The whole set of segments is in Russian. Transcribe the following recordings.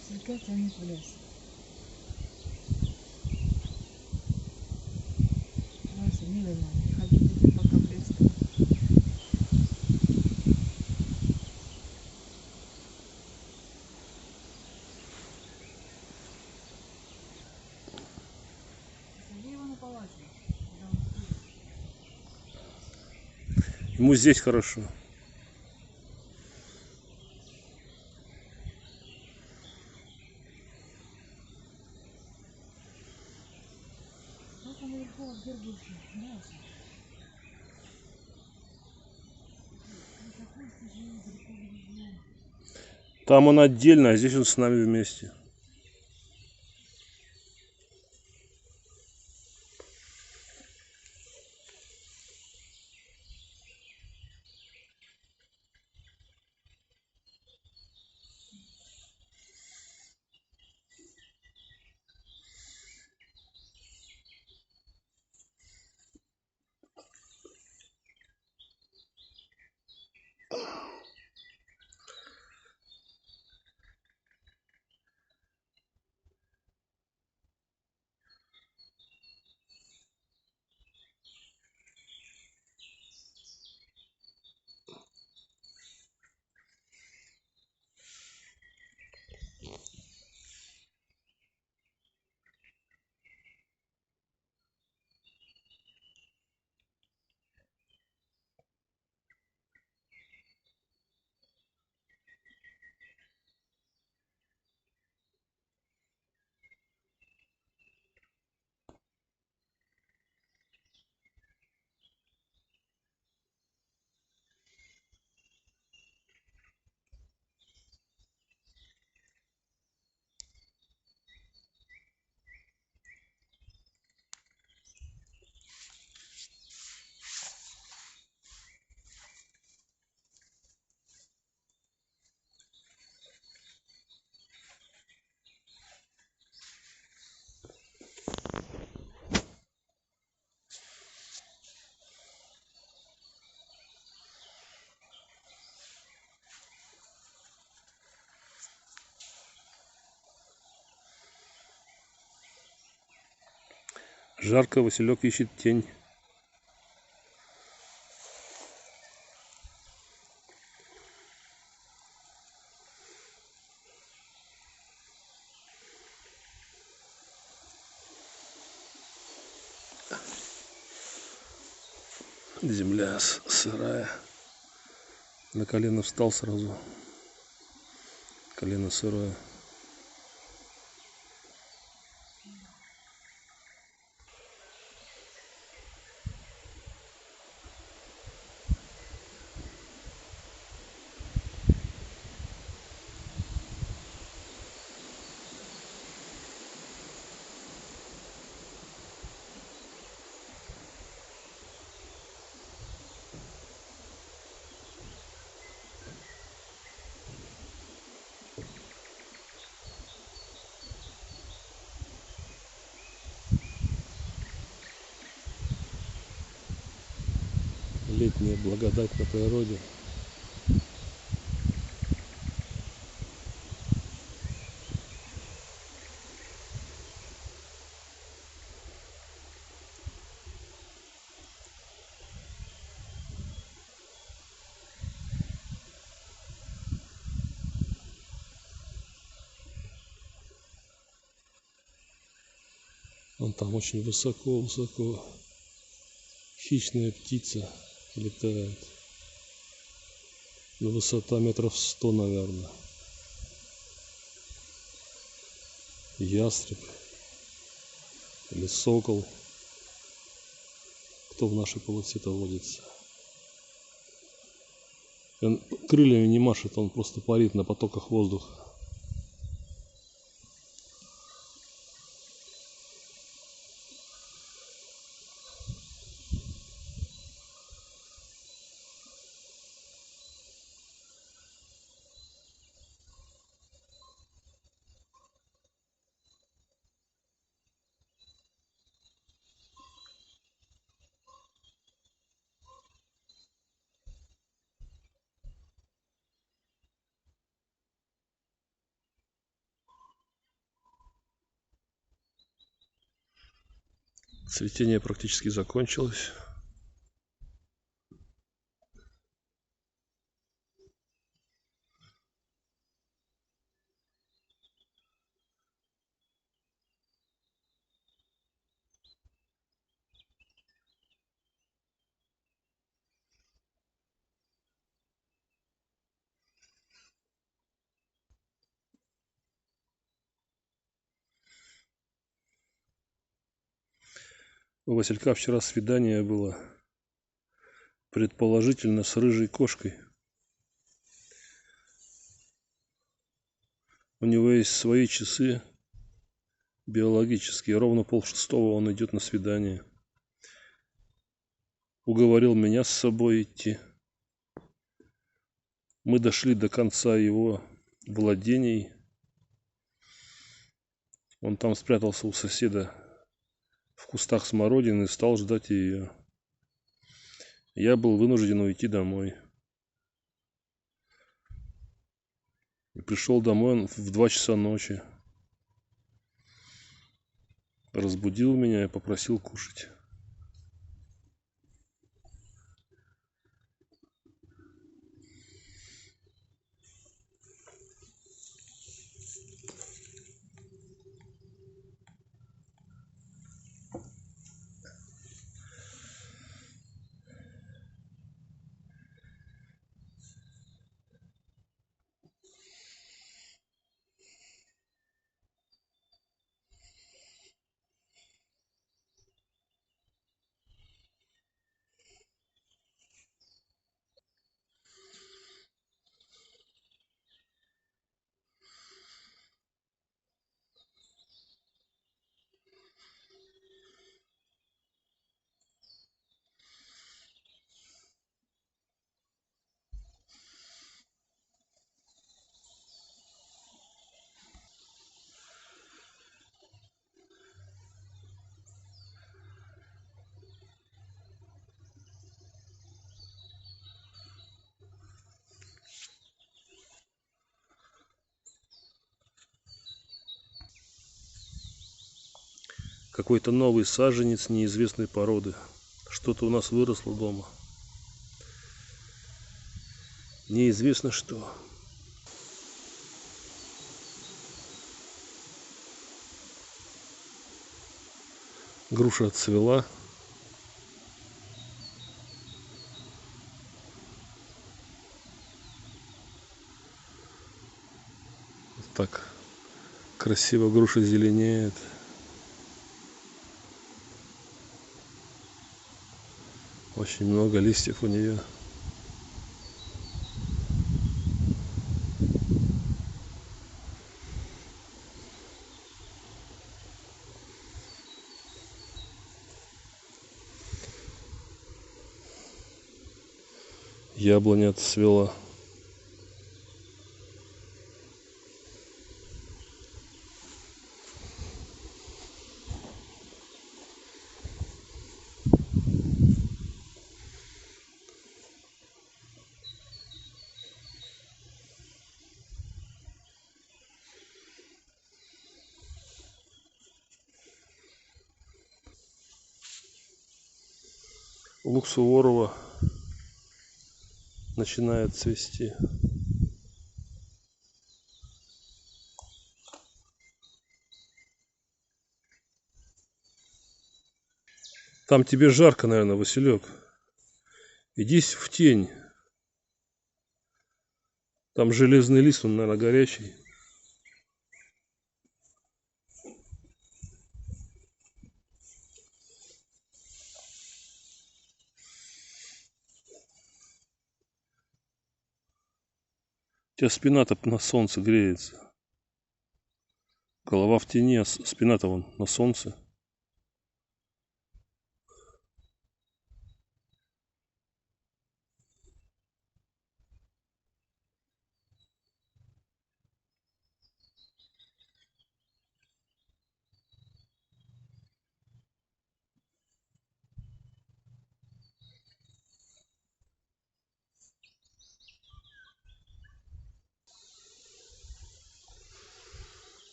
Василька тянет в лес. Вася, милый мой, не ходи туда, пока в лес. Посади его на палатку, когда он спит. Ему здесь хорошо. Вот он наверху от горбушки. Вася. Ну какой ты живешь далеко внизу. Там он отдельно, а здесь он с нами вместе. Жарко, Василек ищет тень. Земля сырая. На колено встал сразу. Колено сырое. Летняя благодать на природе. Вон там очень высоко-высоко хищная птица летает. На высота метров 100, наверное. Ястреб или сокол. Кто в нашей полосе-то водится. Он крыльями не машет, он просто парит на потоках воздуха. Цветение практически закончилось. У Василька вчера свидание было, предположительно, с рыжей кошкой. У него есть свои часы биологические. Ровно 5:30 он идет на свидание. Уговорил меня с собой идти. Мы дошли до конца его владений. Он там спрятался у соседа в кустах смородины и стал ждать ее. Я был вынужден уйти домой. И пришел домой он в 2 часа ночи. Разбудил меня и попросил кушать. Какой-то новый саженец неизвестной породы. Что-то у нас выросло дома. Неизвестно что. Груша отцвела. Так красиво груша зеленеет. Очень много листьев у нее. Яблоня отцвела. Лук Суворова начинает цвести. Там тебе жарко, наверное, Василек. Иди в тень. Там железный лист, он, наверное, горячий. У тебя спина-то на солнце греется. Голова в тени, а спина-то вон на солнце.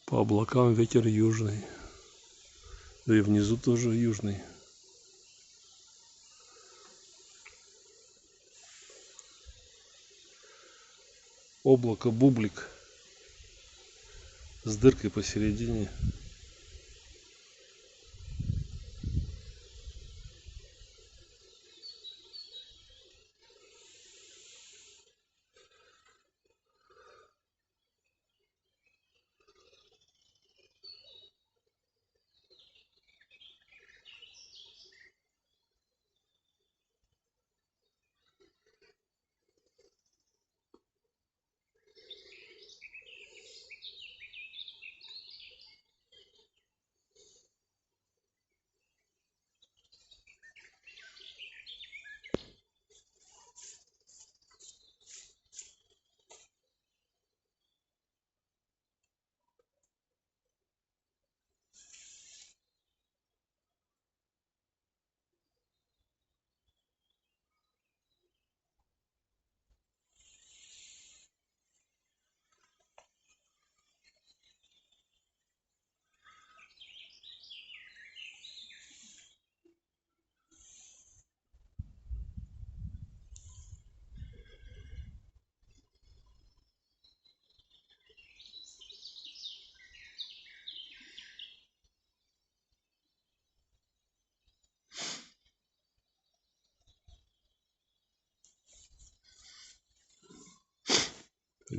По облакам ветер южный. Да и внизу тоже южный. Облако бублик с дыркой посередине.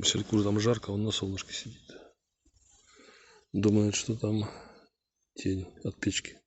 Серкур там жарко, он на солнышке сидит. Думает, что там тень от печки.